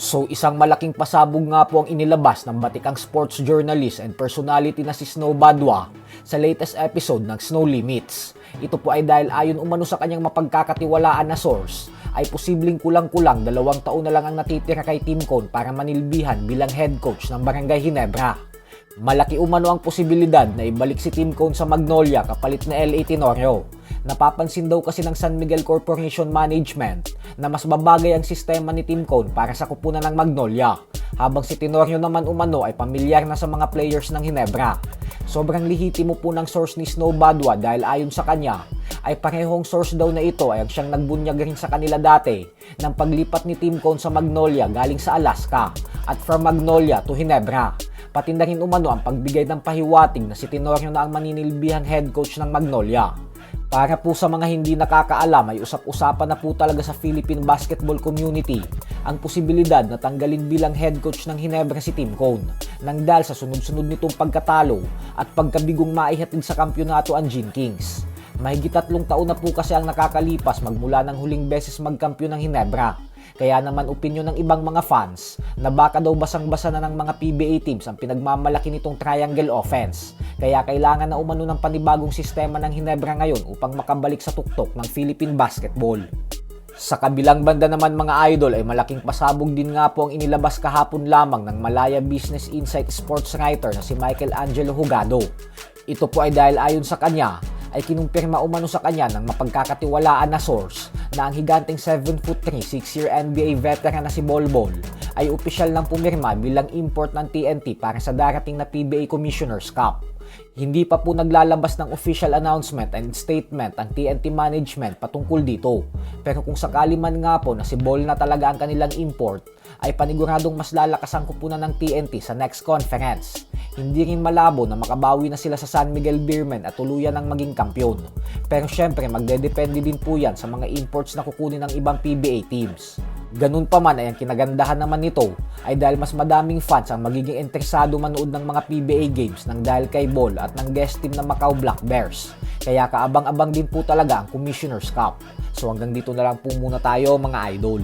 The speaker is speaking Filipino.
So isang malaking pasabog nga po ang inilabas ng batikang sports journalist and personality na si Snow Badwa sa latest episode ng Snow Limits. Ito po ay dahil ayon umano sa kanyang mapagkakatiwalaan na source, ay posibleng kulang-kulang 2 taon na lang ang natitira kay Tim Cone para manilbihan bilang head coach ng Barangay Ginebra. Malaki umano ang posibilidad na ibalik si Tim Cone sa Magnolia kapalit na LA Tenorio. Napapansin daw kasi ng San Miguel Corporation Management na mas babagay ang sistema ni Tim Cone para sa kupunan ng Magnolia, habang si Tenorio naman umano ay pamilyar na sa mga players ng Ginebra. Sobrang lihitimo po ng source ni Snow Badwa dahil ayon sa kanya ay parehong source daw na ito ay ang siyang nagbunyag rin sa kanila dati ng paglipat ni Tim Cone sa Magnolia galing sa Alaska at from Magnolia to Ginebra. Pati na rin umano ang pagbigay ng pahiwatig na si Tenorio na ang maninilbihang head coach ng Magnolia. Para po sa mga hindi nakakaalam ay usap-usapan na po talaga sa Philippine basketball community ang posibilidad na tanggalin bilang head coach ng Ginebra si Tim Cone nang dahil sa sunod-sunod nitong pagkatalo at pagkabigong maihatid sa kampyonato ang Gin Kings. Mahigit 3 taon na po kasi ang nakakalipas magmula ng huling beses magkampiyon ng Ginebra. Kaya naman opinyon ng ibang mga fans na baka daw basang-basa na ng mga PBA teams ang pinagmamalaki nitong triangle offense. Kaya kailangan na umano ng panibagong sistema ng Ginebra ngayon upang makabalik sa tuktok ng Philippine basketball. Sa kabilang banda naman mga idol ay malaking pasabog din nga po ang inilabas kahapon lamang ng Malaya Business Insight sports writer na si Michael Angelo Hugado. Ito po ay dahil ayon sa kanya ay kinumpirma umano sa kanya ng mapagkakatiwalaan na source na ang higanteng 7'3", 6-year NBA veteran na si Bol Bol ay opisyal ng pumirma bilang import ng TNT para sa darating na PBA Commissioner's Cup. Hindi pa po naglalabas ng official announcement and statement ang TNT management patungkol dito. Pero kung sakali man nga po na si Bol na talaga ang kanilang import, ay paniguradong mas lalakas ang kupunan ng TNT sa next conference. Hindi rin malabo na makabawi na sila sa San Miguel Beermen at tuluyan ng maging kampyon. Pero syempre magdedepende din po yan sa mga imports na kukunin ng ibang PBA teams. Ganun pa man ay ang kinagandahan naman nito ay dahil mas madaming fans ang magiging interesado manood ng mga PBA games ng dahil kay Bol at ng guest team na Macau Black Bears. Kaya kaabang-abang din po talaga ang Commissioner's Cup. So hanggang dito na lang po muna tayo mga idol.